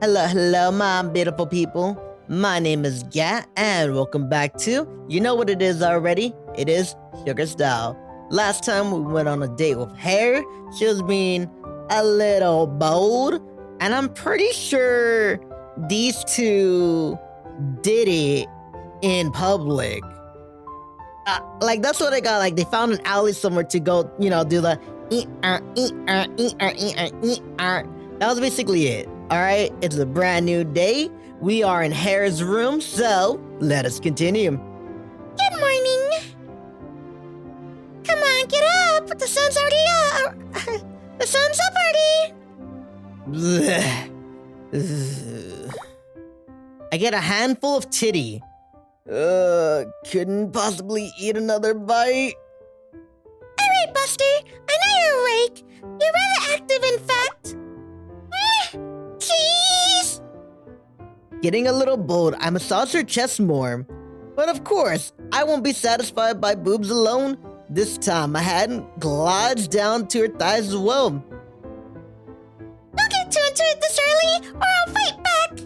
Hello, my beautiful people. My name is Gat, and welcome back to, you know what it is already, it is Sugar Style. Last time we went on a date with Hare. She was being a little bold, and I'm pretty sure these two did it in public. Like, that's what they got. Like, they found an alley somewhere to go, do the That was basically it. All right, it's a brand new day. We are in Hare's room, so let us continue. Good morning. Come on, get up. The sun's already up. The sun's up already. I get a handful of titty. Couldn't possibly eat another bite. All right, Buster. I know you're awake. You're rather active, in fact. Cheese! Getting a little bold, I massage her chest more. But of course, I won't be satisfied by boobs alone. This time, my hand glides down to her thighs as well. Don't get too into it this early, or I'll fight back.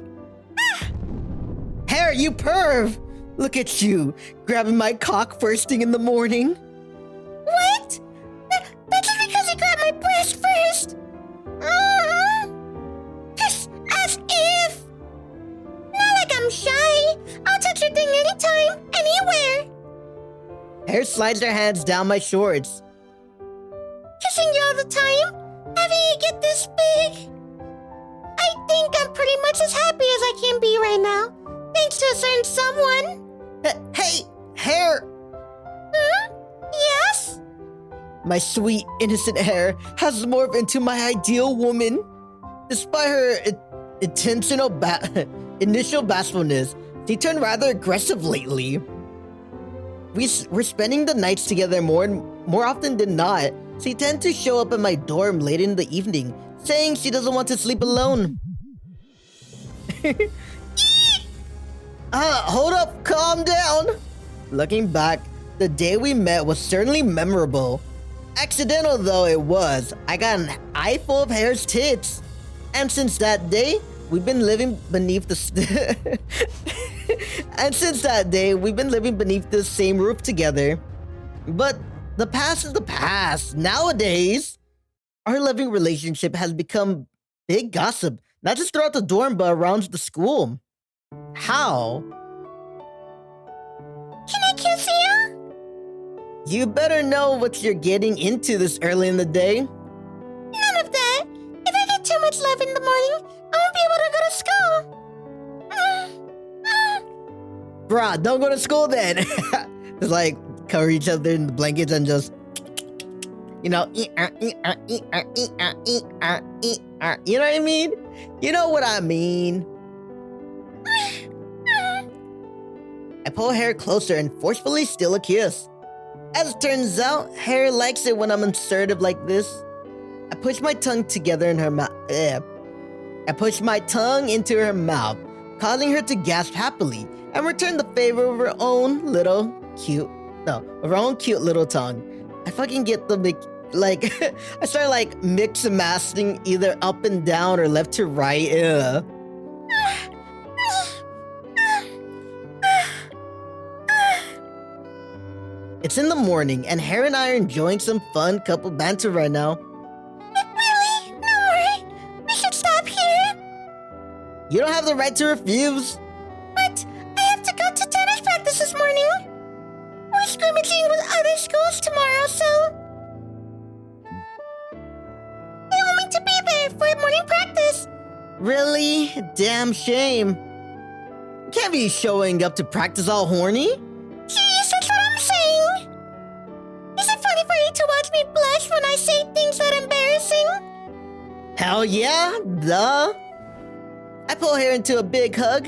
Hare, you perv! Look at you, grabbing my cock first thing in the morning. What? That's just because you grabbed my breast first. As if. Not like I'm shy. I'll touch your thing anytime, anywhere. Hare slides her hands down my shorts. Kissing you all the time? Having you get this big? I think I'm pretty much as happy as I can be right now. Thanks to a certain someone. Hey, Hare! Yes? My sweet, innocent Hare has morphed into my ideal woman. Despite her initial bashfulness, she turned rather aggressive lately. We're spending the nights together more often than not. She tends to show up at my dorm late in the evening, saying she doesn't want to sleep alone. Hold up, calm down. Looking back, the day we met was certainly memorable. Accidental though it was, I got an eye full of Hare's tits. And since that day, we've been living beneath the same roof together. But the past is the past. Nowadays, our loving relationship has become big gossip, not just throughout the dorm, but around the school. How? Can I kiss you? You better know what you're getting into this early in the day. None of that. If I get too much love in the morning, I won't be able to go to school. Bruh, don't go to school then. Just like cover each other in the blankets and just, you know what I mean? You know what I mean? I pull Hare closer and forcefully steal a kiss. As it turns out, Hare likes it when I'm assertive like this. I push my tongue together in her mouth. I push my tongue into her mouth, causing her to gasp happily and return the favor of her own cute little tongue. I fucking get the I start mix and matching either up and down or left to right. It's in the morning, and Hare and I are enjoying some fun couple banter right now. Really? No worry. We should stop here. You don't have the right to refuse. But I have to go to tennis practice this morning. We're scrimmaging with other schools tomorrow, so they want me to be there for morning practice. Really? Damn shame. You can't be showing up to practice all horny. Jeez, that's what I'm saying. Is it funny for you to watch me blush when I say things that embarrassing? Hell yeah, duh. I pull Hare into a big hug.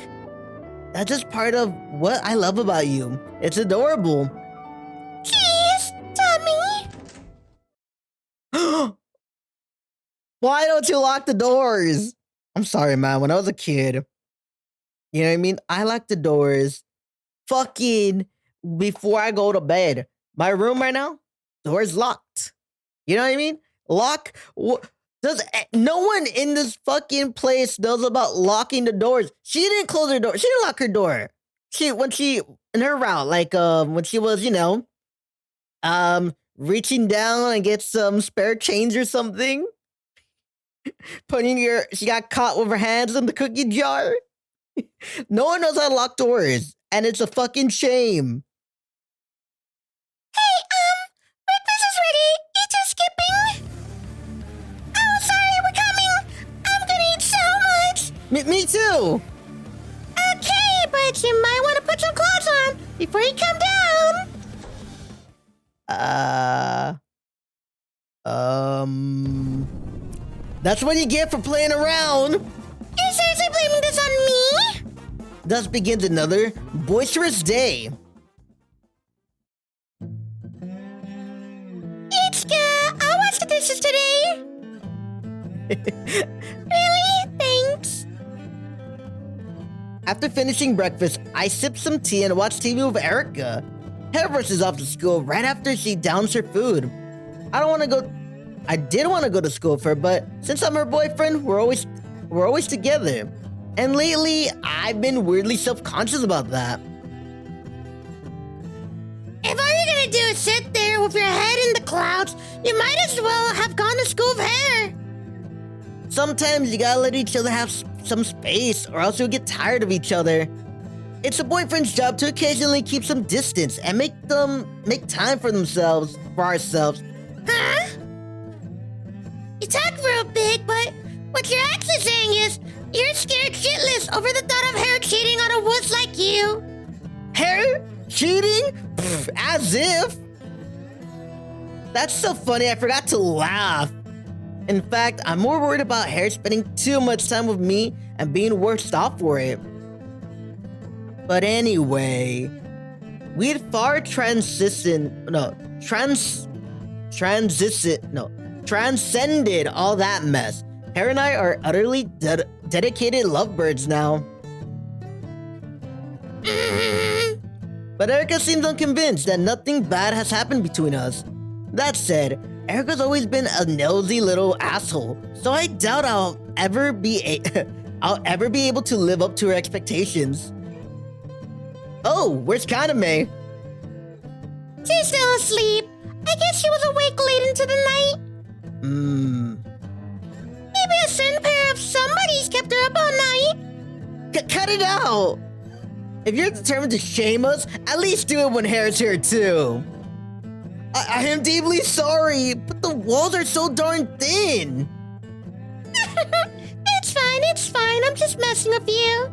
That's just part of what I love about you. It's adorable. Jeez, Tommy. Why don't you lock the doors? I'm sorry, man. When I was a kid, you know what I mean? I lock the doors fucking before I go to bed. My room right now, door's locked. You know what I mean? No one in this fucking place knows about locking the doors. She didn't close her door. She didn't lock her door. When she in her route, like when she was, reaching down and get some spare change or something. She got caught with her hands in the cookie jar. No one knows how to lock doors, and it's a fucking shame. Hey, breakfast is ready. You two skipping? Oh, sorry, we're coming. I'm gonna eat so much. Me too. Okay, but you might want to put some clothes on before you come down. That's what you get for playing around. You're seriously blaming this on me? Thus begins another boisterous day. I'll wash the dishes today. Really? Thanks. After finishing breakfast, I sip some tea and watch TV with Erica. Hare rushes off to school right after she downs her food. I did want to go to school with her, but since I'm her boyfriend, we're always together. And lately, I've been weirdly self-conscious about that. If all you're gonna do is sit there with your head in the clouds, you might as well have gone to school with Hare. Sometimes you gotta let each other have some space, or else you'll get tired of each other. It's a boyfriend's job to occasionally keep some distance and make time for ourselves. Huh? You talk real big, but what you're actually saying is you're scared shitless over the thought of Hare cheating on a wuss like you. Hare? Cheating? Pfft, as if. That's so funny, I forgot to laugh. In fact, I'm more worried about Hare spending too much time with me and being worse off for it. But anyway, we'd far transcended all that mess. Hare and I are utterly dedicated lovebirds now. But Erica seems unconvinced that nothing bad has happened between us. That said, Erica's always been a nosy little asshole, so I doubt I'll ever be able to live up to her expectations. Oh, where's Kaname? She's still asleep. I guess she was awake late into the night. Maybe a certain pair of somebody's kept her up all night. Cut it out! If you're determined to shame us, at least do it when Hare's here too. I am deeply sorry, but the walls are so darn thin. It's fine. I'm just messing with you.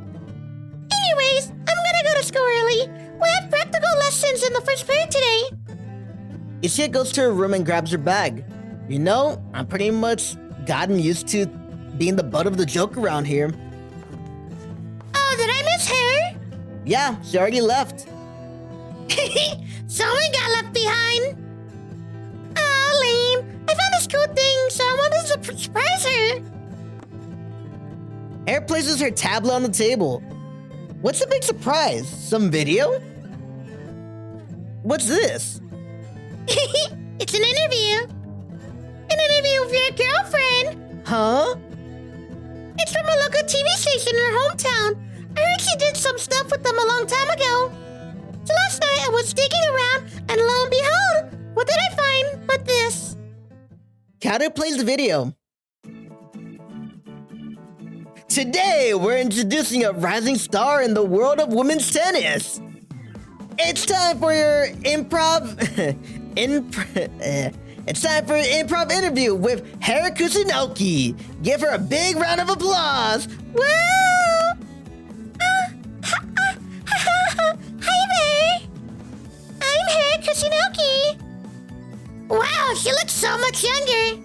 Anyways, I'm gonna go to school early. We have practical lessons in the first period today. Ishia goes to her room and grabs her bag. You know, I'm pretty much gotten used to being the butt of the joke around here. Oh, did I miss Hare? Yeah, she already left. Someone got left behind. Aw, lame. I found this cool thing, so I wanted to surprise her. Hare places her tablet on the table. What's the big surprise? Some video? What's this? It's an interview. An interview with your girlfriend. Huh? It's from a local TV station in her hometown. I heard she did some stuff with them a long time ago. So last night I was digging around, and lo and behold, what did I find but this? Counter plays the video. Today, we're introducing a rising star in the world of women's tennis. It's time for your It's time for an improv interview with Hare Kusunoki. Give her a big round of applause. Woo! Hi there. I'm Hare Kusunoki. Wow, she looks so much younger.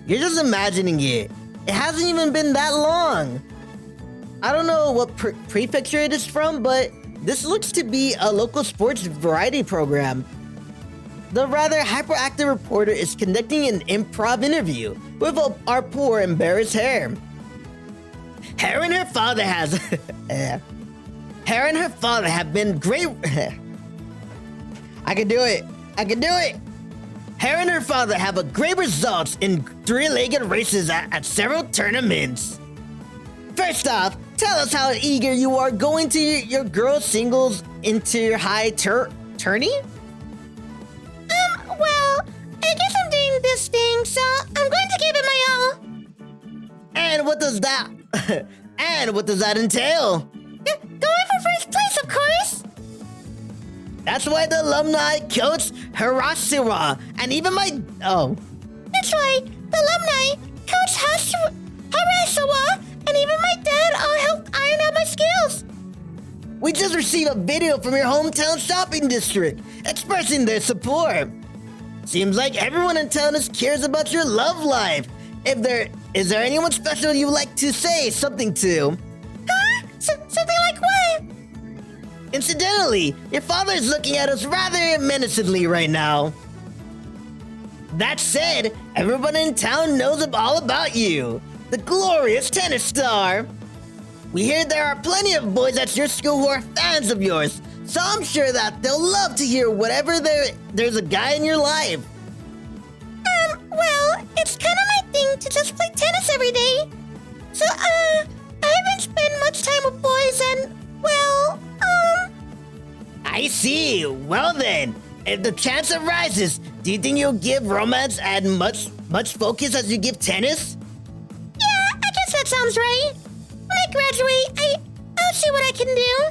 You're just imagining it. It hasn't even been that long. I don't know what prefecture it is from, but this looks to be a local sports variety program. The rather hyperactive reporter is conducting an improv interview with our poor, embarrassed Hare. Hare and her father have been great. I can do it. Hare and her father have a great results in three-legged races at several tournaments. First off, tell us how eager you are going to your girls singles into your high tourney? Well, I guess I'm doing this thing, so I'm going to give it my all. And what does that entail? Going for first place, of course. That's why the alumni coach Harasira and even my That's right. The alumni, Coach Harasawa, and even my dad all helped iron out my skills. we just received a video from your hometown shopping district expressing their support. Seems like everyone in town cares about your love life. Is there anyone special you'd like to say something to? Huh? Something like what? Incidentally, your father is looking at us rather menacingly right now. That said, everyone in town knows all about you, the glorious tennis star. We hear there are plenty of boys at your school who are fans of yours, so I'm sure that they'll love to hear whatever there's a guy in your life. Well, it's kind of my thing to just play tennis every day. So, I haven't spent much time with boys and, well, I see. Well then, if the chance arises, do you think you'll give romance as much focus as you give tennis? yeah, I guess that sounds right. When I graduate, I'll see what I can do.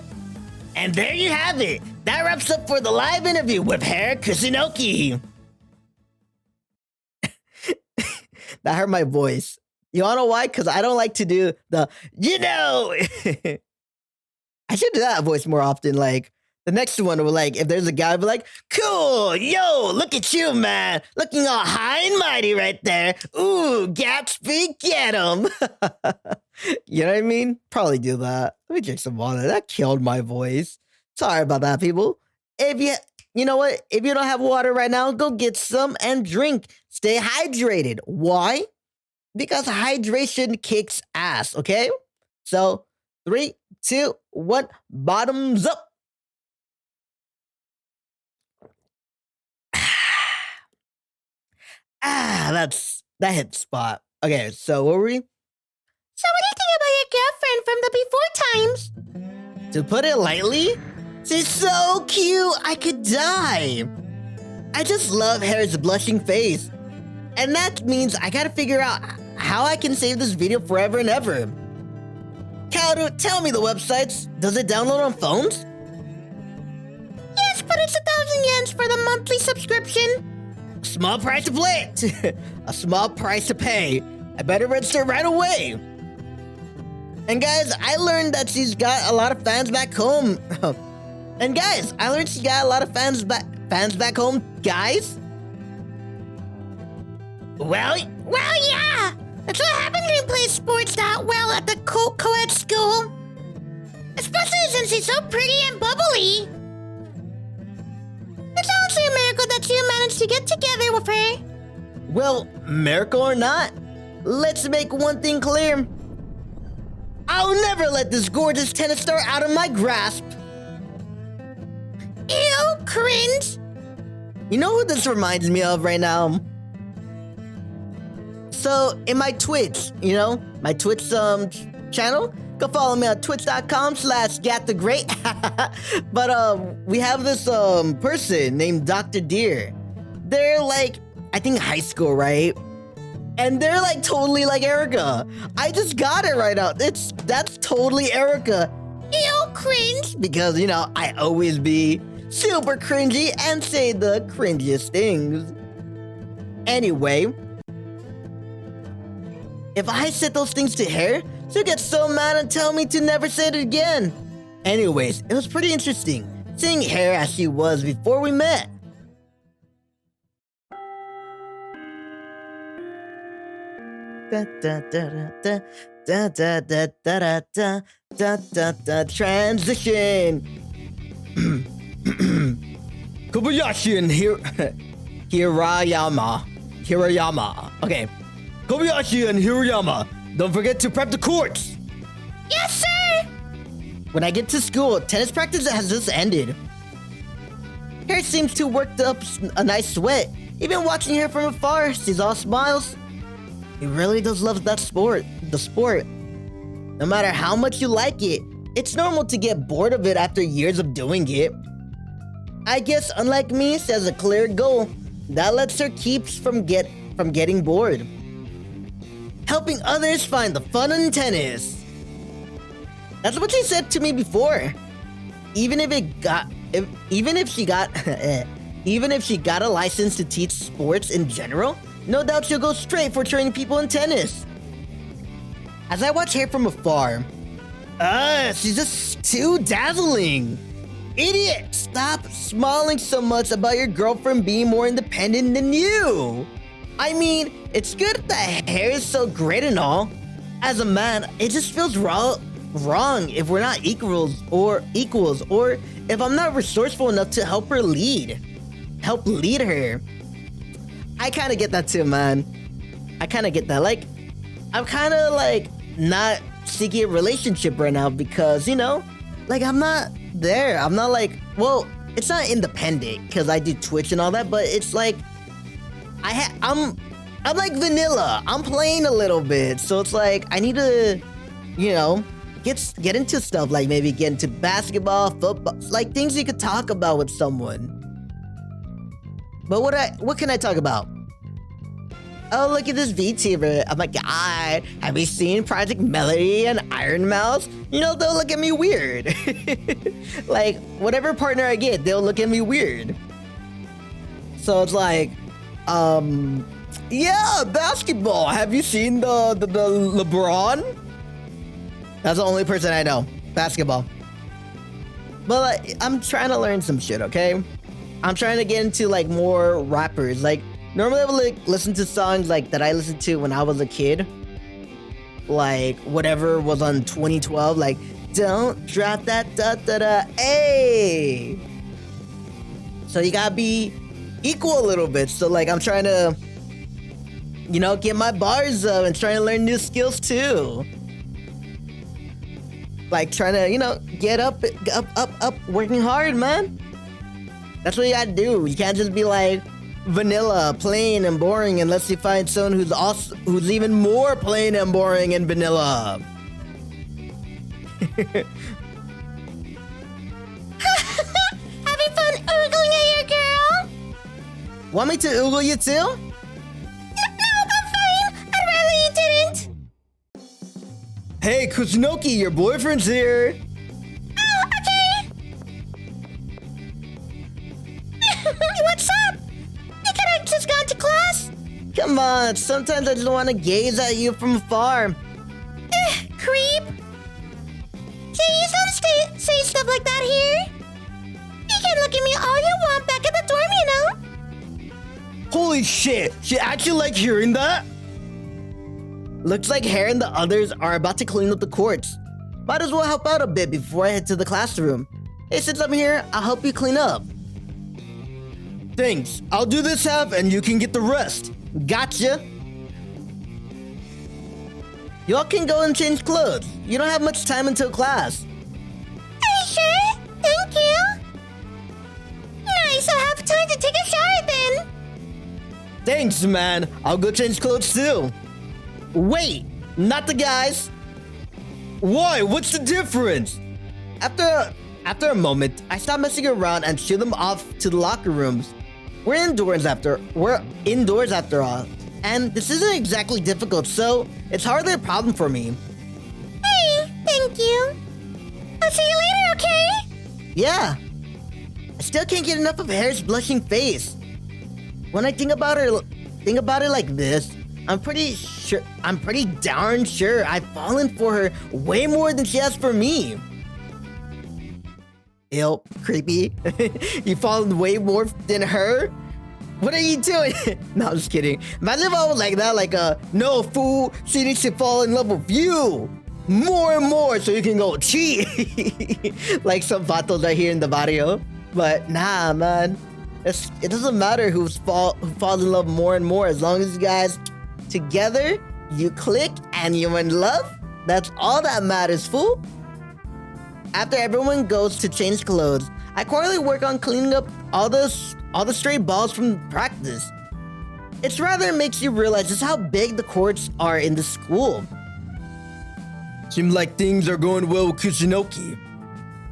And there you have it. That wraps up for the live interview with Hare Kusunoki. That hurt my voice. You wanna know why? Because I don't like to do the, I should do that voice more often. Like, the next one will, like, if there's a guy, I'll be like, cool, yo, look at you, man. Looking all high and mighty right there. Ooh, Gatsby, get him. You know what I mean? Probably do that. Let me drink some water. That killed my voice. Sorry about that, people. You know what? If you don't have water right now, go get some and drink. Stay hydrated. Why? Because hydration kicks ass, okay? So, 3, 2, 1, bottoms up. That hit the spot. Okay, so what were we? So what do you think about your girlfriend from the before times? To put it lightly, she's so cute, I could die. I just love Hare's blushing face. And that means I gotta figure out how I can save this video forever and ever. Kaoru, tell me the websites. Does it download on phones? Yes, but it's 1,000 yens for the monthly subscription. Small price to play it. A small price to pay. I better register right away. And guys, I learned that she's got a lot of fans back home. And guys, I learned she got a lot of fans back home, guys. Well, yeah. That's what happens when you play sports that well at the co-ed school. Especially since she's so pretty and bubbly. It's honestly a miracle that you managed to get together with her. well, miracle or not, let's make one thing clear. I'll never let this gorgeous tennis star out of my grasp. Ew, cringe. You know who this reminds me of right now? So, in my Twitch, my Twitch channel, go follow me on twitch.com/GatTheGreat. But we have this person named Dr. Deer. They're like, I think high school, right? And they're like totally like Erica. I just got it right out. That's totally Erica. Ew, cringe. Because, I always be super cringy and say the cringiest things. Anyway, if I said those things to Hare, she'll get so mad and tell me to never say it again. Anyways, it was pretty interesting seeing Hare as she was before we met. Transition. Kobayashi and Hirayama. Okay. Kobayashi and Hirayama. Don't forget to prep the courts. Yes, sir. When I get to school, tennis practice has just ended. Hare seems to worked up a nice sweat. Even watching her from afar, she's all smiles. He really does love that sport, the sport. No matter how much you like it, it's normal to get bored of it after years of doing it. I guess unlike me, she has a clear goal that lets her keep from getting bored. Helping others find the fun in tennis. That's what she said to me before. Even if she got a license to teach sports in general, no doubt she'll go straight for training people in tennis. As I watch Hare from afar, she's just too dazzling. Idiot, stop smiling so much about your girlfriend being more independent than you. I mean, it's good that Hare is so great and all. As a man, it just feels wrong if we're not equals, or if I'm not resourceful enough to help lead her. I kind of get that too, man. I kind of get that. Like, I'm kind of like not seeking a relationship right now because, you know, like I'm not there. I'm not like, well, it's not independent because I do Twitch and all that, but it's like I'm like vanilla. I'm playing a little bit, so it's like I need to, you know, get into stuff, like maybe get into basketball, football, like things you could talk about with someone. But what can I talk about? Oh, look at this VTuber. Oh my god, have you seen Project Melody and Iron Mouse? You know, they'll look at me weird. Like, whatever partner I get, they'll look at me weird. So it's like, yeah, basketball. Have you seen the LeBron? That's the only person I know. Basketball. But like, I'm trying to learn some shit, okay? I'm trying to get into like more rappers. Like, normally I would like listen to songs like that I listened to when I was a kid. Like whatever was on 2012, like don't drop that da da da, hey. So you gotta be equal a little bit. So like I'm trying to, you know, get my bars up and trying to learn new skills too. Like trying to, you know, get up, working hard, man. That's what you gotta do. You can't just be like vanilla, plain and boring unless you find someone who's even more plain and boring and vanilla. Having fun oogling at your girl? Want me to oogle you too? No, I'm fine. I'd rather you didn't. Hey, Kusunoki, your boyfriend's here. Oh, okay. What's up? You could have just gone to class. Come on, sometimes I just want to gaze at you from afar. Creep. Can you don't say stuff like that here? You can look at me all you want back at the dorm, you know? Holy shit, she actually like hearing that? Looks like Hare and the others are about to clean up the courts. Might as well help out a bit before I head to the classroom. Hey, since I'm here, I'll help you clean up. Thanks, I'll do this half and you can get the rest. Gotcha. Y'all can go and change clothes. You don't have much time until class. Are you sure? Thank you. Nice, I'll have time to take a shower then. Thanks, man. I'll go change clothes too. Wait, not the guys. Why? What's the difference? After a moment, I stop messing around and shoo them off to the locker rooms. We're indoors after all, and this isn't exactly difficult, so it's hardly a problem for me. Hey, thank you. I'll see you later, okay? Yeah. I still can't get enough of Hare's blushing face. When I think about it like this, I'm pretty darn sure I've fallen for her way more than she has for me. Ew, creepy. You fallen way more than her? What are you doing? No, I'm just kidding. Imagine if I was like that, like no fool, she needs to fall in love with you. More and more so you can go cheat. Like some vatos right here in the barrio. But nah, man. It doesn't matter who falls in love more and more, as long as you guys together, you click and you're in love. That's all that matters, fool. After everyone goes to change clothes, I quietly work on cleaning up all the stray balls from practice. It's rather makes you realize just how big the courts are in the school. Seems like things are going well with Kuchinoki.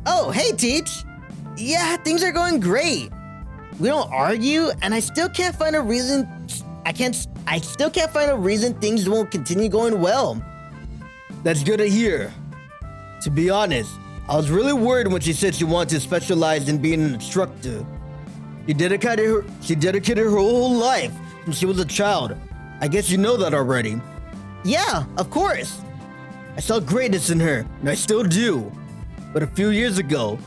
Oh, hey, Teach. Yeah, things are going great. We don't argue, and I still can't find a reason. I still can't find a reason things won't continue going well. That's good to hear. To be honest, I was really worried when she said she wanted to specialize in being an instructor. She dedicated her whole life since she was a child. I guess you know that already. Yeah, of course. I saw greatness in her, and I still do. But a few years ago,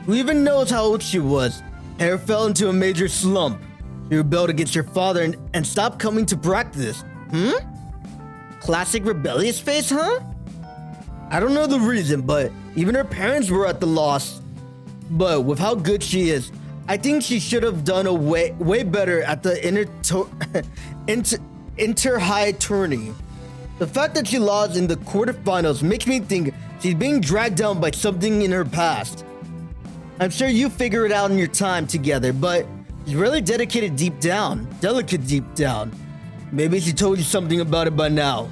who even knows how old she was, Hare fell into a major slump. She rebelled against her father and stopped coming to practice. Classic rebellious face, huh? I don't know the reason, but even her parents were at the loss. But with how good she is, I think she should have done a way better at the inter-high tourney. The fact that she lost in the quarterfinals makes me think she's being dragged down by something in her past. I'm sure you figure it out in your time together, but she's really delicate deep down. Maybe she told you something about it by now.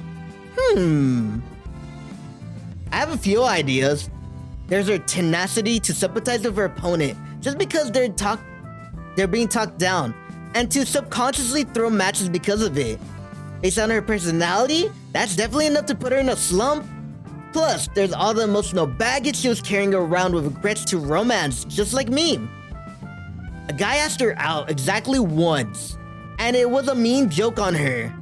I have a few ideas. There's her tenacity to sympathize with her opponent just because they're being talked down, and to subconsciously throw matches because of it. Based on her personality, that's definitely enough to put her in a slump. Plus, there's all the emotional baggage she was carrying around with regrets to romance, just like me. A guy asked her out exactly once, and it was a mean joke on her.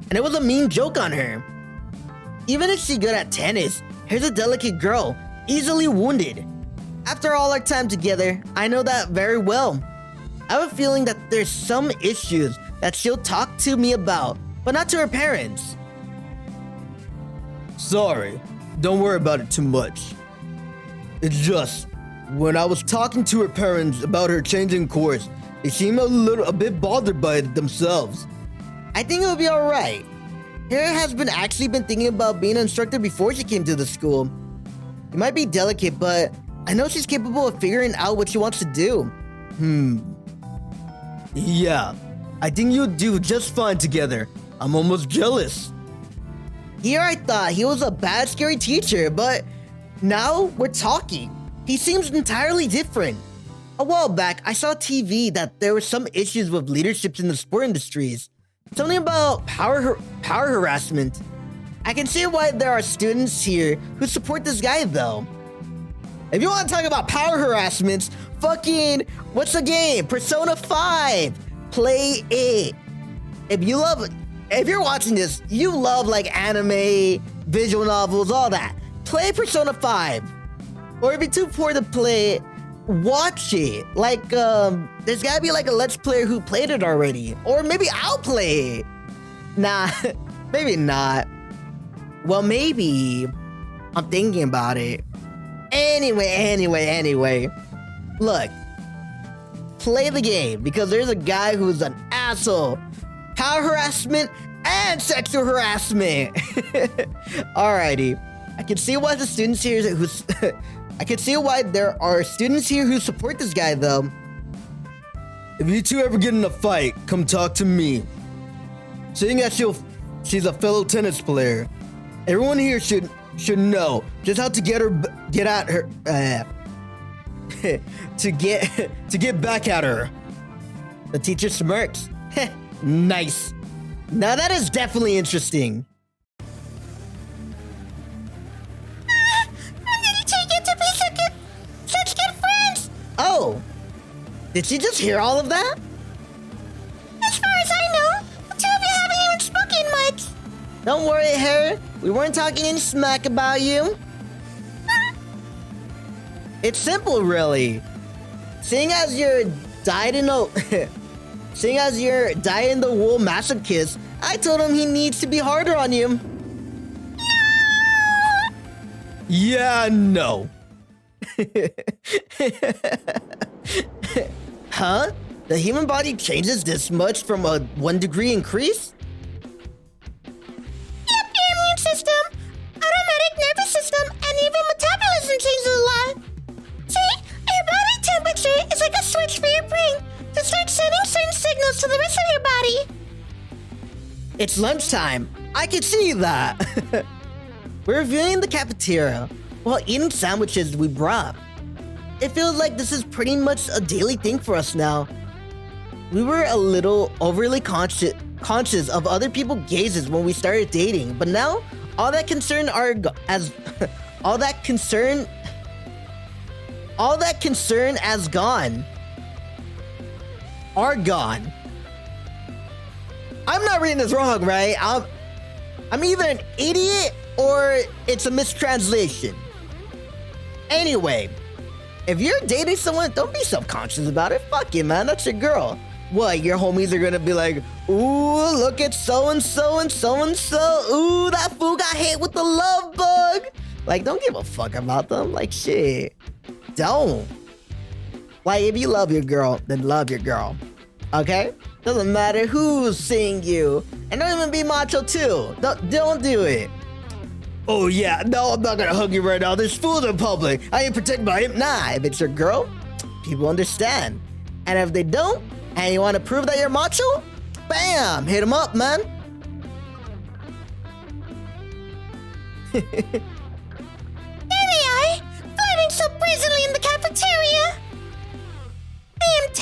Even if she's good at tennis, here's a delicate girl, easily wounded. After all our time together, I know that very well. I have a feeling that there's some issues that she'll talk to me about, but not to her parents. Sorry, don't worry about it too much. It's just, when I was talking to her parents about her changing course, they seemed a bit bothered by it themselves. I think it'll be alright. Hare has actually been thinking about being an instructor before she came to the school. It might be delicate, but I know she's capable of figuring out what she wants to do. Yeah, I think you'll do just fine together. I'm almost jealous. Here I thought he was a bad, scary teacher, but now we're talking. He seems entirely different. A while back, I saw on TV that there were some issues with leaderships in the sport industries. Something about power harassment. I can see why there are students here who support this guy, though. If you want to talk about power harassments, what's the game? Persona 5. Play it. If you're watching this, you love like anime, visual novels, all that. Play Persona 5. Or if you're too poor to play it, watch it. Like, there's gotta be like a Let's Player who played it already. Or maybe I'll play it. Nah, maybe not. Well, maybe. I'm thinking about it. Anyway. Look. Play the game, because there's a guy who's an asshole. Power harassment and sexual harassment. Alrighty. I can see why there are students here who support this guy, though. If you two ever get in a fight, come talk to me. Seeing as she's a fellow tennis player, everyone here should know just how to get at her to get back at her. The teacher smirks. Nice. Now that is definitely interesting. I'm gonna take it to be such good friends. Oh, did she just hear all of that? As far as I know, the two of you haven't even spoken much. Don't worry, Hare. We weren't talking any smack about you. It's simple, really. Seeing as you're dyed in the wool masochist, I told him he needs to be harder on you. Yeah, no. Huh? The human body changes this much from a 1 degree increase? Yep, your immune system, automatic nervous system, and even metabolism changes a lot. See, your body temperature is like a switch for your brain to start sending certain signals to the rest of your body. It's lunchtime. I can see that. We're reviewing the cafeteria while eating sandwiches we brought. It feels like this is pretty much a daily thing for us now. We were a little overly conscious of other people's gazes when we started dating, but now all that concern has gone. Are gone. I'm not reading this wrong, right? I'm either an idiot or it's a mistranslation. Anyway, if you're dating someone, don't be self-conscious about it. Fuck it, man. That's your girl. What, your homies are gonna be like, ooh, look at so-and-so and so-and-so. Ooh, that fool got hit with the love bug. Like, don't give a fuck about them. Like, shit. Don't. Like, if you love your girl, then love your girl. Okay? Doesn't matter who's seeing you. And don't even be macho too. Don't do it. Oh yeah, no, I'm not gonna hug you right now. There's fools in public. I ain't protected by him. Nah, if it's your girl, people understand. And if they don't, and you want to prove that you're macho, bam, hit them up, man. There they are, flirting so brazenly in the cafeteria. I am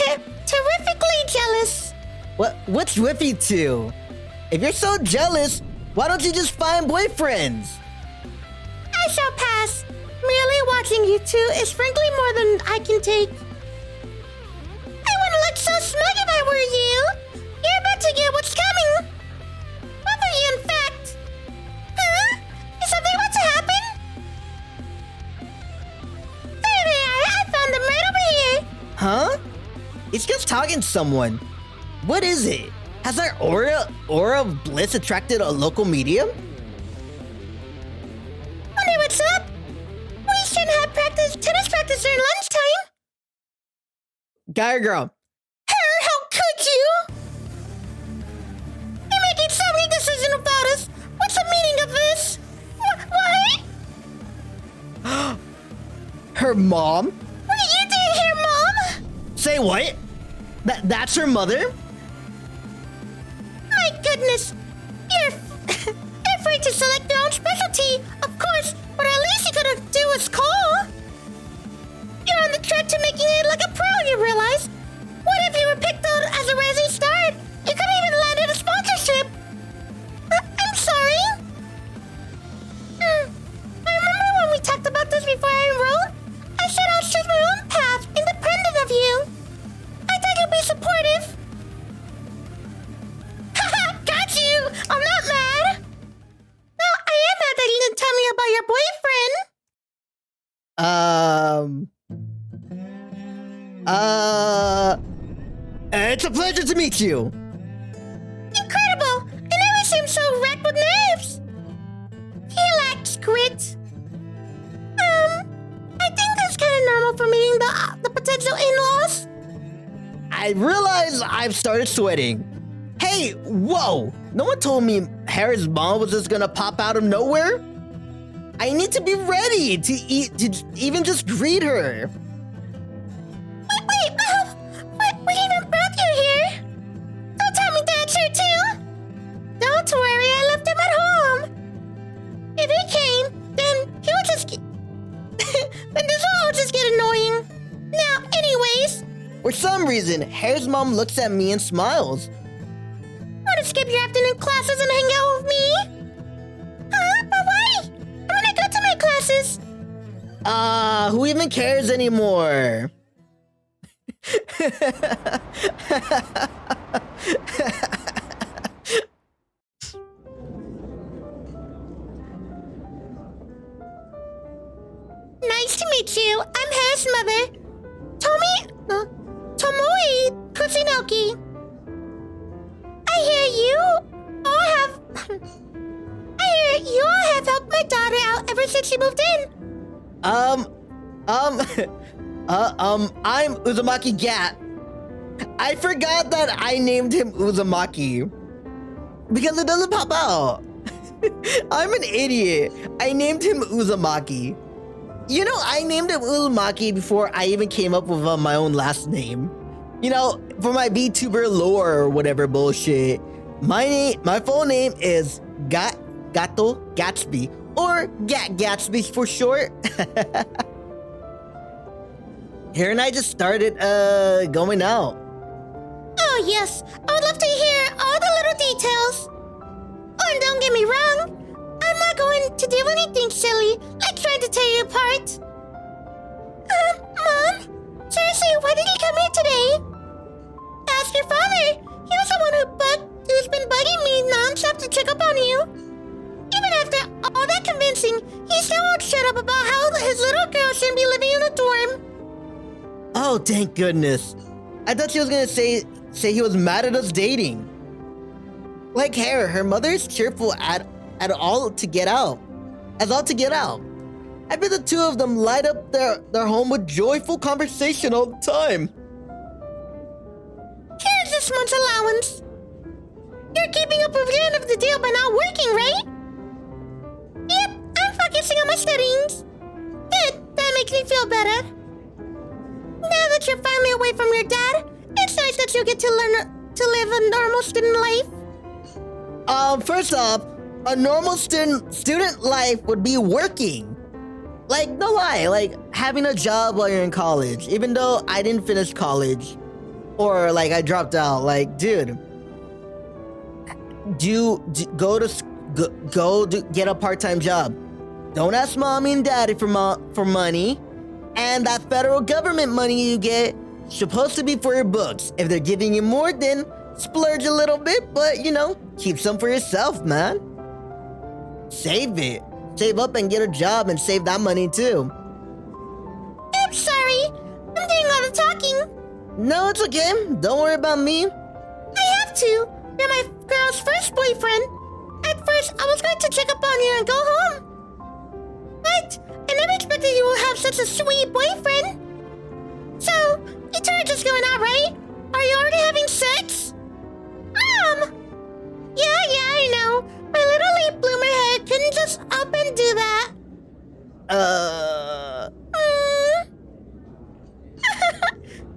terrifically jealous. What's with you two? If you're so jealous, why don't you just find boyfriends? I shall pass. Merely watching you two is frankly more than I can take. I wouldn't look so smug if I were you. You're about to get what's coming. What were you, in fact? Huh? Is something about to happen? There they are. I found them right over here. Huh? It's just talking to someone. What is it? Has our aura of bliss attracted a local medium? Wonder what's up? We shouldn't have tennis practice during lunchtime. Guy or girl? Hare, how could you? You're making so many decisions about us. What's the meaning of this? What? Her mom? What are you doing here, Mom? Say what? That's her mother? My goodness. You're afraid to select your own specialty, of course, but at least you could have do us call. You're on the track to making it like a pro, you realize? What if you were picked out as a rising star? You could have even landed a sponsorship. I'm sorry. I remember when we talked about this before I enrolled? I said I'll choose my own path, independent of you. I thought you'd be supportive. Haha, got you! I'm not mad. No, I am mad that you didn't tell me about your boyfriend. It's a pleasure to meet you. Incredible! You never seem so wrecked with nerves. He lacks grit. I think that's kind of normal for meeting the potential in-laws. I realize I've started sweating. Hey, whoa! No one told me Hare's mom was just gonna pop out of nowhere. I need to be ready to even just greet her. What even brought you here? Don't tell me Dad's here too. Don't worry, I left him at home. If he came, then he would just then this will all just get annoying. Now, anyways. For some reason, Hare's mom looks at me and smiles. Want to skip your afternoon classes and hang out with me? Huh? But why? I'm gonna go to my classes. Who even cares anymore? Nice to meet you. I'm Hare's mother. Tomoe Kusunoki. I hear you all have helped my daughter out ever since she moved in. I'm Uzumaki Gat. I forgot that I named him Uzumaki because it doesn't pop out. I'm an idiot. I named him Uzumaki. You know, I named him Uzumaki before I even came up with my own last name. You know, for my VTuber lore or whatever bullshit. My full name is Gato Gatsby, or Gat Gatsby for short. Hare and I just started going out. Oh, yes. I would love to hear all the little details. Oh, and don't get me wrong. I'm not going to do anything silly, like trying to tear you apart. Mom? Seriously, why did you come here today? Ask your father. He was the one who's been bugging me non-stop to check up on you. Even after all that convincing, he still won't shut up about how his little girl shouldn't be living in a dorm. Oh, thank goodness. I thought she was gonna say he was mad at us dating. Like Hare, her mother is cheerful at all to get out. As all to get out. I bet the two of them light up their home with joyful conversation all the time. Here's this month's allowance. You're keeping up with the end of the deal by not working, right? Yep, I'm focusing on my studies. Good, that makes me feel better. Now that you're finally away from your dad, it's nice that you get to learn to live a normal student life. First off, a normal student life would be working. Like, no lie, like having a job while you're in college, even though I didn't finish college. Or like I dropped out. Like, dude, get a part-time job. Don't ask mommy and daddy for money. And that federal government money you get supposed to be for your books. If they're giving you more, then splurge a little bit, but keep some for yourself, man. Save it. Save up and get a job and save that money too. I'm sorry. I'm doing all the talking. No, it's okay. Don't worry about me. I have to. You're my girl's first boyfriend. At first, I was going to check up on you and go home. But I never expected you would have such a sweet boyfriend. So, you two are just going out, right? Are you already having sex? Yeah, I know. My little late bloomer head couldn't just up and do that.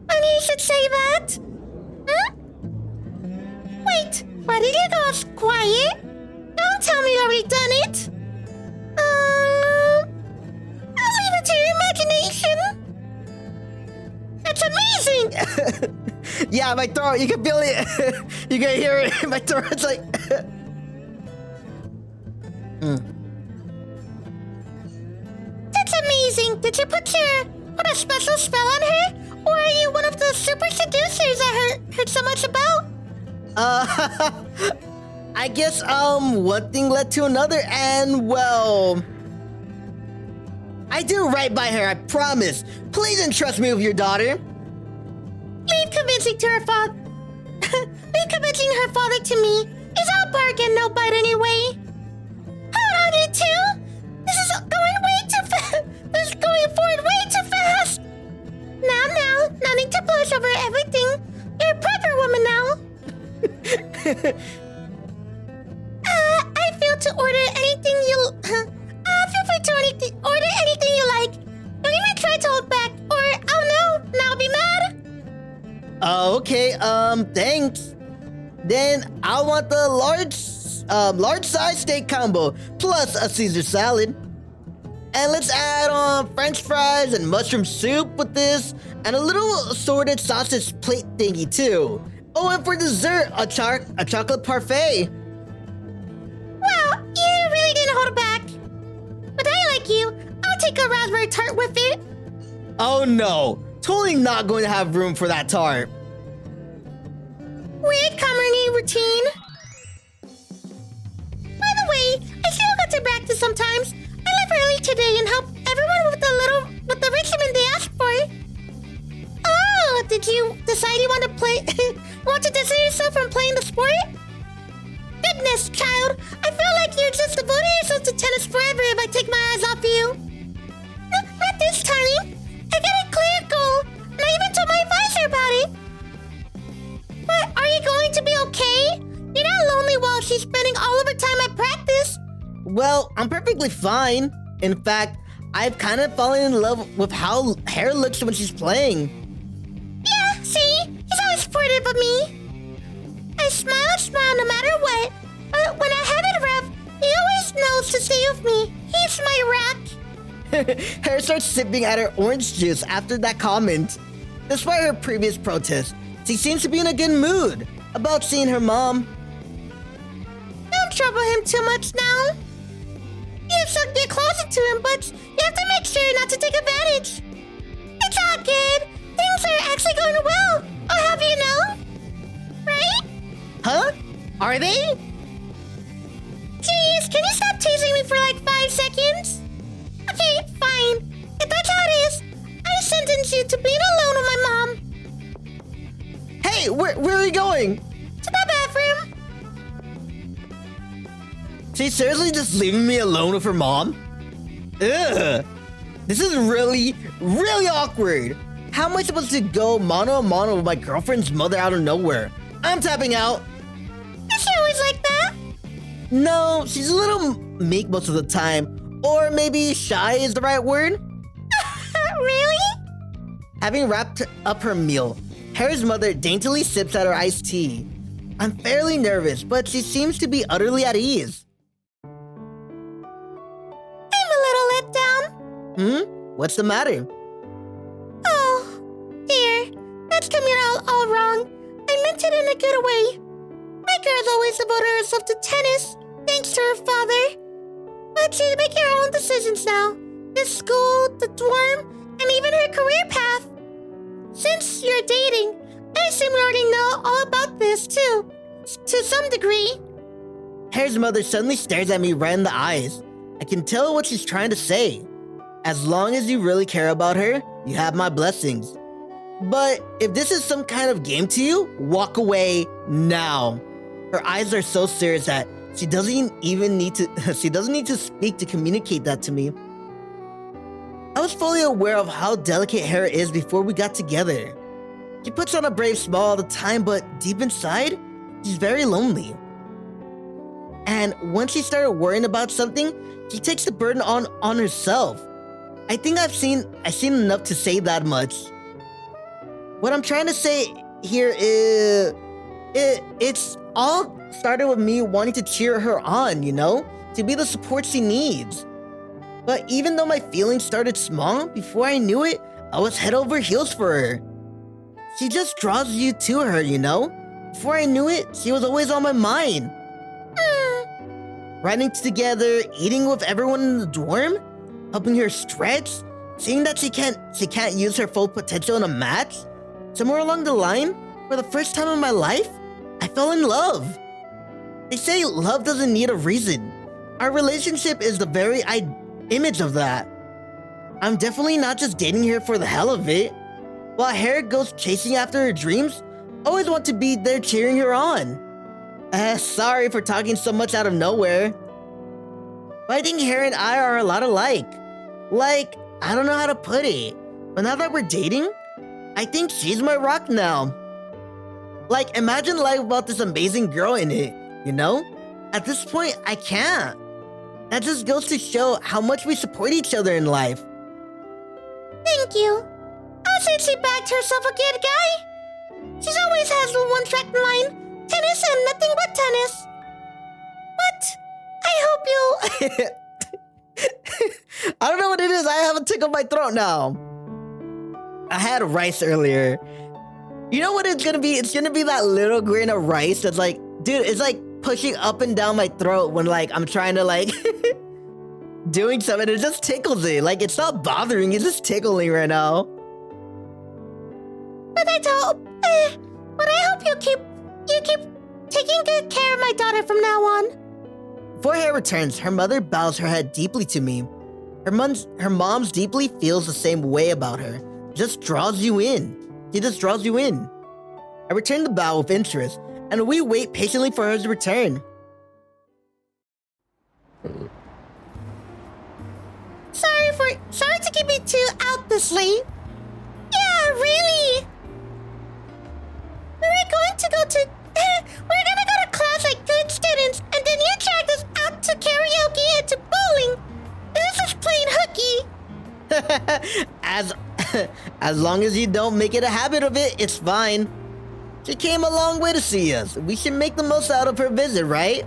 Funny you should say that. Huh? Wait, why did you go all quiet? Don't tell me you already done it. I'll leave it to your imagination. That's amazing. Yeah, my throat, you can feel it. You can hear it in my throat. It's like... That's amazing. Did you put a special spell on her? Or are you one of the super seducers I heard so much about? I guess, one thing led to another, and, well... I do right by her, I promise. Please entrust me with your daughter. Leave convincing her father to me. Is all bark and no bite anyway. Hold on, you two. This is going way too fast. This is going forward way too fast. Now, no need to blush over everything. You're a proper woman now. I feel to order anything you... feel free to order anything you like. Don't even try to hold back, or oh no, now I'll be mad. Okay, thanks. Then I want the large size steak combo plus a Caesar salad. And let's add on French fries and mushroom soup with this, and a little assorted sausage plate thingy too. Oh, and for dessert, a chocolate parfait. Well, you really didn't hold back. But I like you. I'll take a raspberry tart with it. Oh no, totally not going to have room for that tart. Weird comedy routine. By the way, I still got to practice sometimes. I left early today and helped everyone with the regimen they asked for. Oh, did you decide you want to distance yourself from playing the sport? Goodness, child, I feel like you're just devoting yourself to tennis forever if I take my eyes off you. No, not this time. I got a clear goal, and I even told my advisor about it. But are you going to be okay? You're not lonely while she's spending all of her time at practice. Well, I'm perfectly fine. In fact, I've kind of fallen in love with how Hare looks when she's playing. Yeah, see? He's always supportive of me. I I smile no matter what. But when I have it rough, he always knows to stay with me. He's my rock. Hare starts sipping at her orange juice after that comment. Despite her previous protest, she seems to be in a good mood about seeing her mom. Don't trouble him too much now. You should get closer to him, but you have to make sure not to take advantage. It's all good. Things are actually going well. I'll have you know. Right? Huh? Are they? Jeez, can you stop teasing me for like 5 seconds? Okay, fine. If that's how it is, I sentence you to being alone with my mom. Hey, where are you going? To the bathroom. She's seriously just leaving me alone with her mom? Ugh. This is really awkward. How am I supposed to go mano a mano with my girlfriend's mother out of nowhere? I'm tapping out. Is she always like that? No, she's a little meek most of the time. Or maybe shy is the right word? Really? Having wrapped up her meal, Hare's mother daintily sips at her iced tea. I'm fairly nervous, but she seems to be utterly at ease. I'm a little let down. What's the matter? Oh, dear. That's coming out all wrong. I meant it in a good way. My girl's always devoted herself to tennis, thanks to her father. But she's making her own decisions now. The school, the dorm, and even her career path. Since you're dating, I assume you already know all about this too, to some degree. Hare's mother suddenly stares at me right in the eyes. I can tell what she's trying to say. As long as you really care about her, you have my blessings. But if this is some kind of game to you, walk away now. Her eyes are so serious that she doesn't even need to speak to communicate that to me. I was fully aware of how delicate Hare is before we got together. She puts on a brave smile all the time, but deep inside, she's very lonely. And once she started worrying about something, she takes the burden on herself. I think I've seen enough to say that much. What I'm trying to say here is, it's all started with me wanting to cheer her on, you know? To be the support she needs. But even though my feelings started small, before I knew it, I was head over heels for her. She just draws you to her, you know? Before I knew it, she was always on my mind. Riding together, eating with everyone in the dorm, helping her stretch, seeing that she can't use her full potential in a match. Somewhere along the line, for the first time in my life, I fell in love. They say love doesn't need a reason. Our relationship is the very image of that. I'm definitely not just dating her for the hell of it. While Hare goes chasing after her dreams, I always want to be there cheering her on. Sorry for talking so much out of nowhere. But I think Hare and I are a lot alike. Like, I don't know how to put it, but now that we're dating, I think she's my rock now. Like, imagine life without this amazing girl in it, you know? At this point, I can't. That just goes to show how much we support each other in life. Thank you. I'll say she backed herself a good guy. She's always has the one-track mind. Tennis and nothing but tennis. But I hope you... I don't know what it is. I have a tickle in my throat now. I had rice earlier. You know what it's gonna be? It's gonna be that little grain of rice that's like, dude, it's like pushing up and down my throat when like I'm trying to like doing something. It just tickles it. Like it's not bothering. It's just tickling right now. But I hope you keep taking good care of my daughter from now on. Before Hare returns, her mother bows her head deeply to me. Her mom's deeply feels the same way about her. Just draws you in. She just draws you in. I return the bow with interest, and we wait patiently for her to return. Sorry to keep you two out this late. Yeah, really. We're gonna go to class like good students, and then you dragged us out to karaoke and to bowling. This is plain hooky. As long as you don't make it a habit of it, it's fine. She came a long way to see us. We should make the most out of her visit, right?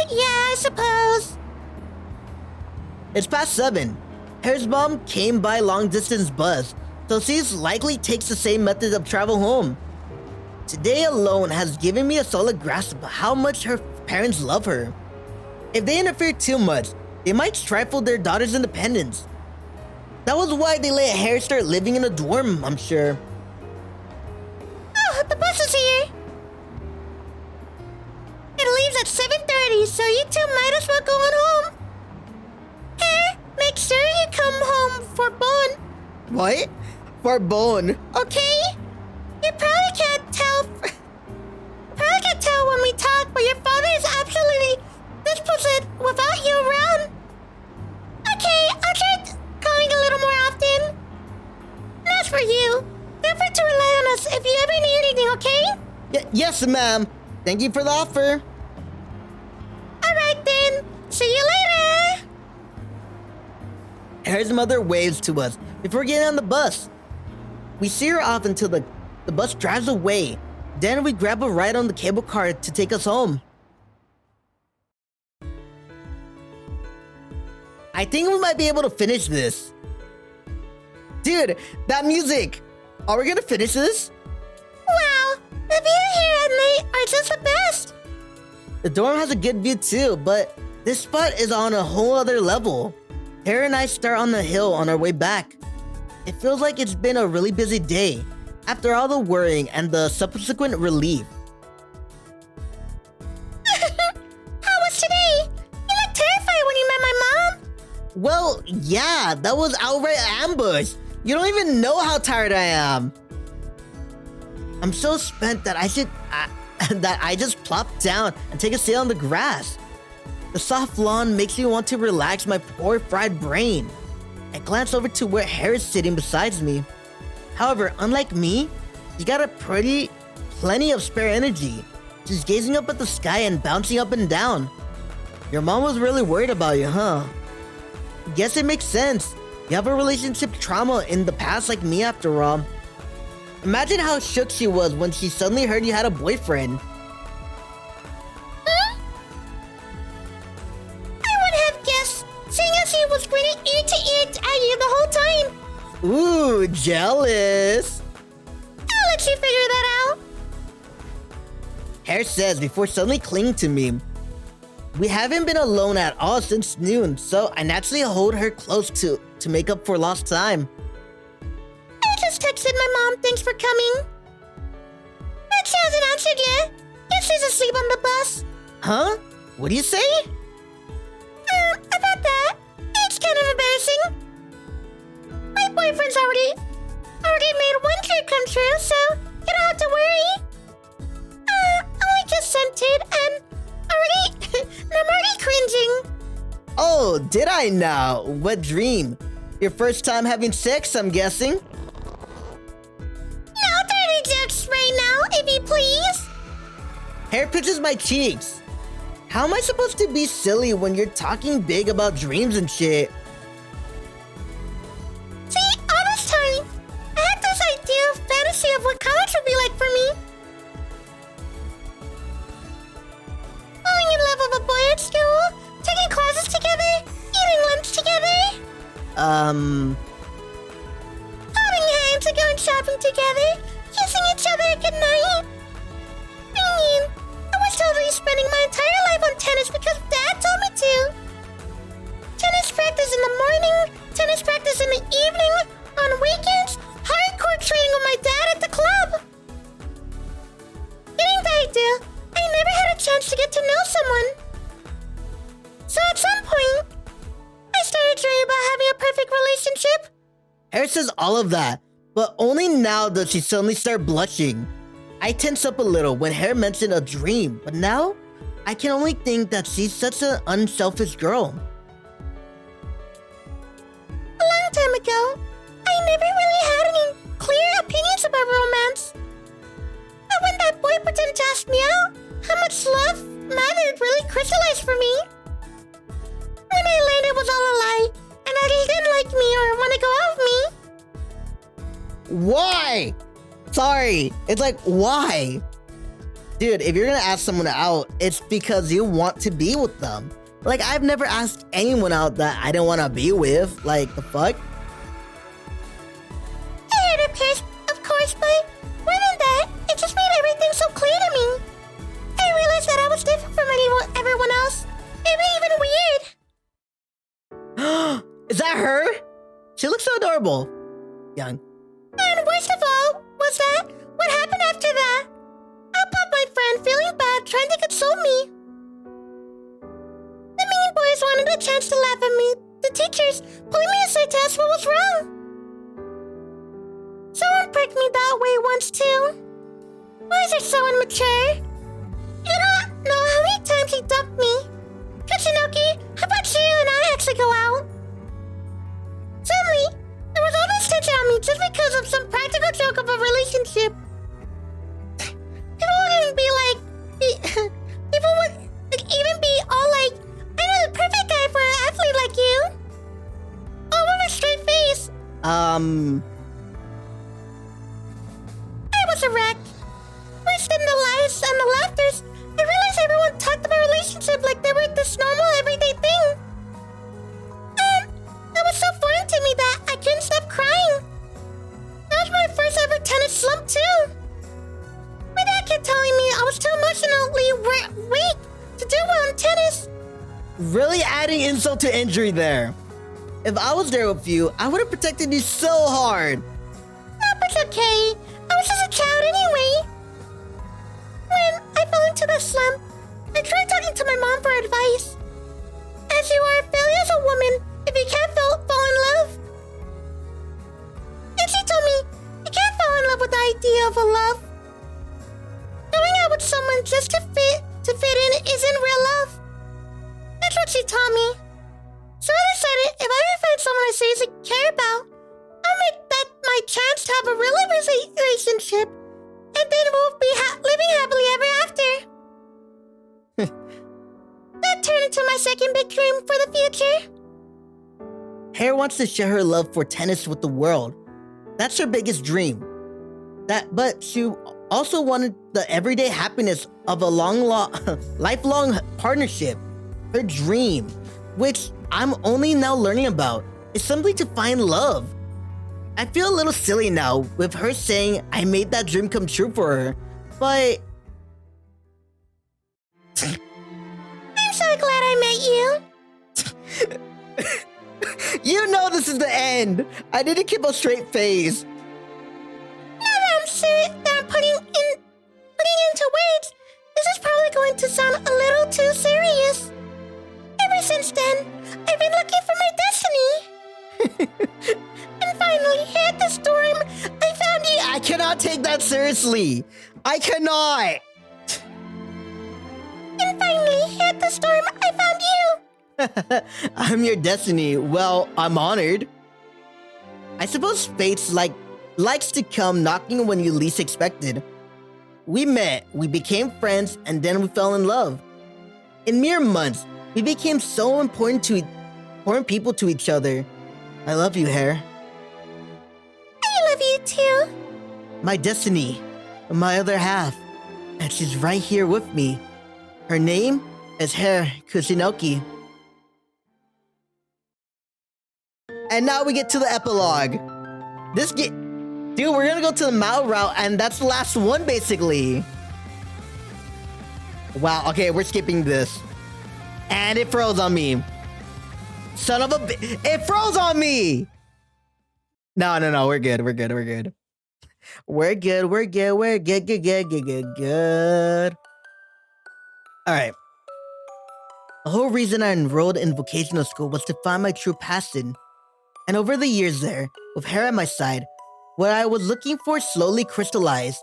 Yeah, I suppose. It's past 7. Hare's mom came by long-distance bus, so she's likely takes the same method of travel home. Today alone has given me a solid grasp of how much her parents love her. If they interfere too much, they might stifle their daughter's independence. That was why they let Hare start living in a dorm, I'm sure. Oh, the bus is here. It leaves at 7:30, so you two might as well go on home. Hare, make sure you come home for Bone, What? For Bone. okay? You probably can't tell. When we talk, but your father is absolutely dispossessed without you around. Okay, I'll try calling a little more often. And as for you, feel free to rely on us if you ever need anything, okay? Yes, ma'am. Thank you for the offer. Alright then, see you later! Hare's mother waves to us before getting on the bus. We see her off until the bus drives away. Then we grab a ride on the cable car to take us home. I think we might be able to finish this. Dude, that music! Are we gonna finish this? Wow, the view here at night are just the best! The dorm has a good view too, but this spot is on a whole other level. Hare and I start on the hill on our way back. It feels like it's been a really busy day, after all the worrying and the subsequent relief. How was today? You looked terrified when you met my mom. Well, yeah, that was outright ambush. You don't even know how tired I am. I'm so spent that I just plop down and take a seat on the grass. The soft lawn makes me want to relax my poor fried brain. I glance over to where Hare is sitting beside me. However, unlike me, she got plenty of spare energy. She's gazing up at the sky and bouncing up and down. Your mom was really worried about you, huh? Guess it makes sense. You have a relationship trauma in the past like me after all. Imagine how shook she was when she suddenly heard you had a boyfriend. Huh? I would have guessed, seeing as he was grinning ear to ear at you the whole time. Ooh, jealous. I'll let you figure that out. Hare says before suddenly clinging to me. We haven't been alone at all since noon, so I naturally hold her close to make up for lost time. I just texted my mom, thanks for coming. But she hasn't answered yet. Guess she's asleep on the bus. Huh? What do you say? About that, it's kind of embarrassing. My boyfriend's already made one dream come true, so you don't have to worry. I just sent it and I'm already cringing. Oh, did I now? What dream? Your first time having sex, I'm guessing? No dirty jokes right now, if you please. Hare pinches my cheeks. How am I supposed to be silly when you're talking big about dreams and shit? See, all this time, I had this idea fantasy of what college would be like for me. Falling in love with a boy at school, taking classes together, eating lunch together, holding hands and going shopping together, kissing each other goodnight. I mean, I was totally spending my entire life on tennis because Dad told me to. Tennis practice in the morning, tennis practice in the evening, on weekends, hardcore training with my dad at the club. Getting the idea, I never had a chance to get to know someone. So at some point, I started dreaming about having a perfect relationship. Hare says all of that, but only now does she suddenly start blushing. I tense up a little when Hare mentioned a dream, but now I can only think that she's such an unselfish girl. A long time ago, I never really had any clear opinions about romance. But when that boy pretended to ask me out, how much love mattered really crystallized for me. When I learned it was all a lie, and that he didn't like me or want to go out with me. Why? Sorry. It's like, why? Dude, if you're gonna ask someone out, it's because you want to be with them. Like, I've never asked anyone out that I don't want to be with. Like, the fuck? I heard of course, but more than that, it just made everything so clear to me. I realized that I was different from everyone else. Maybe even weird. Is that her? She looks so adorable. Young. And worst of all, was that what happened after that? I popped my friend feeling bad, trying to console me. The mean boys wanted a chance to laugh at me. The teachers pulling me aside to ask what was wrong. Someone pricked me that way once too. Boys are so immature. You don't know how many times he dumped me. Kuchinoki, how about you and I actually go out? Suddenly, there was all this tension on me just because of some practical joke of a relationship. People wouldn't be like, people would even be all like, I know the perfect guy for an athlete like you. All with a straight face. I was a wreck. Worse than the lies and the laughters, I realized everyone talked about relationship like they were this normal everyday thing. That was so foreign to me that I couldn't stop crying. That was my first ever tennis slump too. My dad kept telling me I was too emotionally weak to do well in tennis. Really adding insult to injury there. If I was there with you, I would have protected you so hard. No, but it's okay. I was just a child anyway. When I fell into the slump, I tried talking to my mom for advice. As you are a failure as a woman if you can't fall in love. And she told me, you can't fall in love with the idea of a love. Going out with someone just to fit in isn't real love. That's what she taught me. So I decided if I ever find someone I seriously care about, I'll make that my chance to have a real relationship, and then we'll be living happily ever after. That turned into my second big dream for the future. Hare wants to share her love for tennis with the world. That's her biggest dream. But she also wanted the everyday happiness of a lifelong partnership. Her dream, which I'm only now learning about, is simply to find love. I feel a little silly now with her saying I made that dream come true for her, but I'm so glad I met you. you know this is the end. I need to keep a straight face. Now that I'm sure that I'm putting into words, this is probably going to sound a little too serious. Ever since then, I've been looking for my destiny. And finally, here at the storm, I found you. I cannot take that seriously. I cannot. And finally, here at the storm, I found you. I'm your destiny. Well, I'm honored. I suppose fate likes to come knocking when you least expected. We met, we became friends, and then we fell in love. In mere months, we became so important people to each other. I love you, Hare. I love you too. My destiny, my other half, and she's right here with me. Her name is Hare Kuchinoki. And now we get to the epilogue. Dude, we're gonna go to the Mao route, and that's the last one, basically. Wow, okay, we're skipping this. And it froze on me. Son of a it froze on me! No, we're good. We're good. Alright. The whole reason I enrolled in vocational school was to find my true passion. And over the years there, with Hare at my side, what I was looking for slowly crystallized.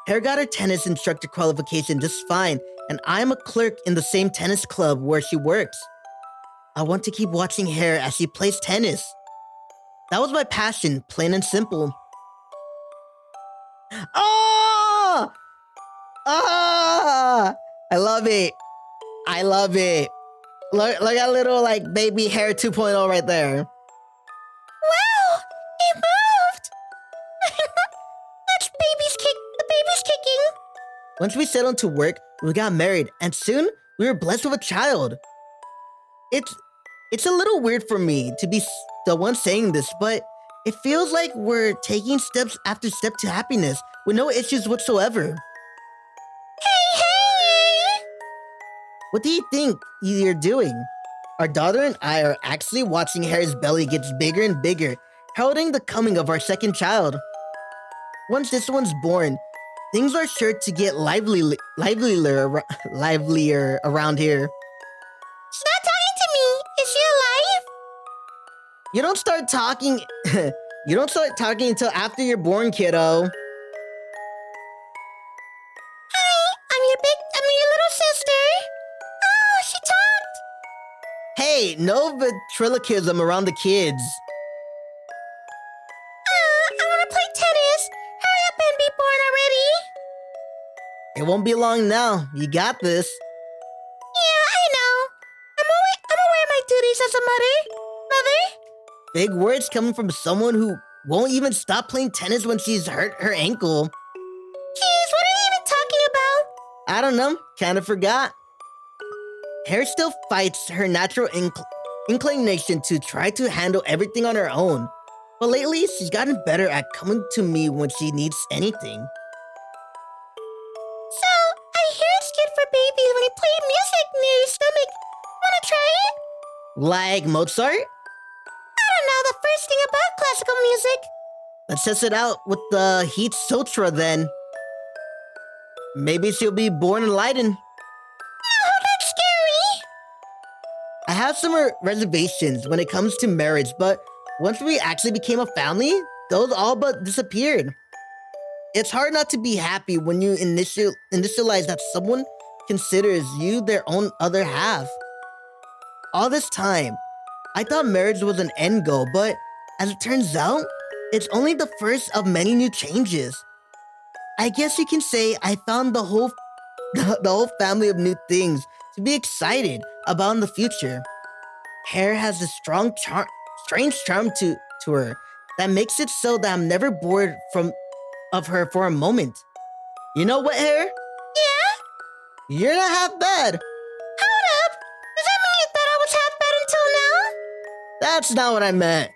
Hare got her tennis instructor qualification just fine, and I'm a clerk in the same tennis club where she works. I want to keep watching Hare as she plays tennis. That was my passion, plain and simple. Oh! Ah! I love it. Look at little like baby Hare 2.0 right there. Wow, it moved. That's baby Once we settled to work, we got married, and soon we were blessed with a child. It's a little weird for me to be the one saying this, but it feels like we're taking steps after step to happiness with no issues whatsoever. Hey! What do you think you're doing? Our daughter and I are actually watching Hare's belly gets bigger and bigger, heralding the coming of our second child. Once this one's born, things are sure to get livelier around here. She's not talking to me. Is she alive? You don't start talking until after you're born, kiddo. Hi, I'm your little sister. Oh, she talked. Hey, no ventriloquism around the kids. I want to play tennis. Hurry up and be born already. It won't be long now. You got this. Yeah, I know. I'm aware of my duties as a mother. Big words coming from someone who won't even stop playing tennis when she's hurt her ankle. Jeez, what are you even talking about? I don't know. Kind of forgot. Hare still fights her natural inclination to try to handle everything on her own. But lately, she's gotten better at coming to me when she needs anything. So, I hear it's good for babies when you play music near your stomach. Wanna try it? Like Mozart? I don't know the first thing about classical music. Let's test it out with the Heat Sutra then. Maybe she'll be born enlightened. No, that's scary. I have some reservations when it comes to marriage, but once we actually became a family, those all but disappeared. It's hard not to be happy when you initialize that someone considers you their own other half. All this time, I thought marriage was an end goal, but as it turns out, it's only the first of many new changes. I guess you can say I found the whole family of new things to be excited about in the future. Hare has a strange charm to her that makes it so that I'm never bored of her for a moment. You know what, Hare? Yeah? You're not half bad. Hold up. Does that mean you thought I was half bad until now? That's not what I meant.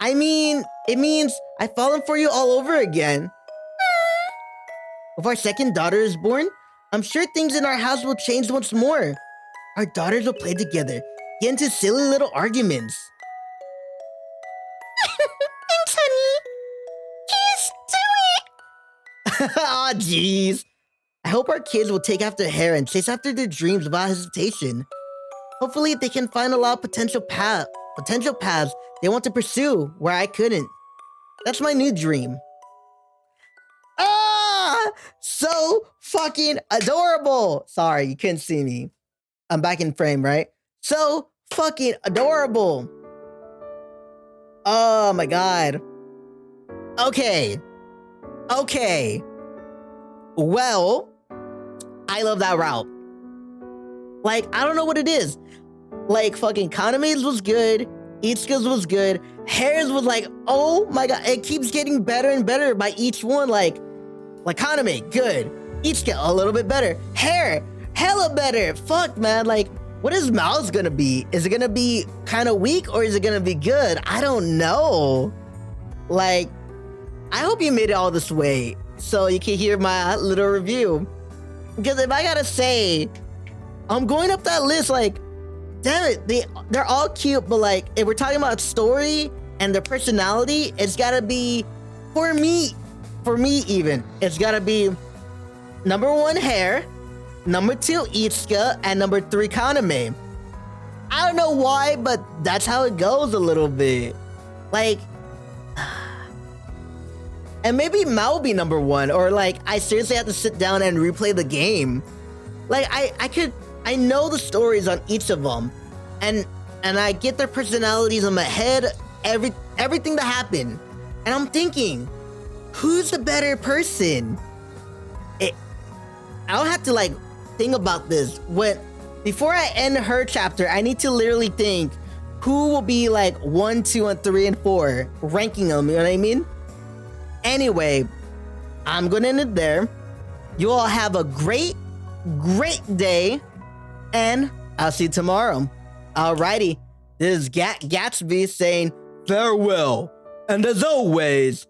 I mean, it means I've fallen for you all over again. If our second daughter is born, I'm sure things in our house will change once more. Our daughters will play together, get into silly little arguments. Thanks, honey. Kiss, do it. Aw, jeez. I hope our kids will take after Hare and chase after their dreams without hesitation. Hopefully, they can find a lot of potential paths they want to pursue where I couldn't. That's my new dream. Ah! So fucking adorable! Sorry, you couldn't see me. I'm back in frame, right? So fucking adorable. Oh my god. Okay. Well, I love that route. Like, I don't know what it is. Like, fucking Kaname's was good. Itsuka's was good. Hare's was like, oh my god. It keeps getting better and better by each one. Like Kaname, good. Itsuka, a little bit better. Hare, hella better. Fuck, man. Like, what is Mao's gonna be? Is it gonna be kind of weak or is it gonna be good? I don't know. Like, I hope you made it all this way so you can hear my little review. Because if I gotta say, I'm going up that list like, damn it, they're all cute, but like, if we're talking about story and their personality, it's gotta be, for me even, it's gotta be number 1, Hare, number 2, Itsuka, and number 3, Kaname. I don't know why, but that's how it goes a little bit. Like, and maybe Mao will be number 1, or like, I seriously have to sit down and replay the game. Like, I know the stories on each of them, and I get their personalities in my head, everything that happened, and I'm thinking, who's the better person? I don't have to like think about this. Before I end her chapter, I need to literally think who will be like 1, 2, and 3, and 4, ranking them. You know what I mean? Anyway, I'm gonna end it there. You all have a great day, and I'll see you tomorrow. Alrighty, this is Gatsby saying Farewell, and as always,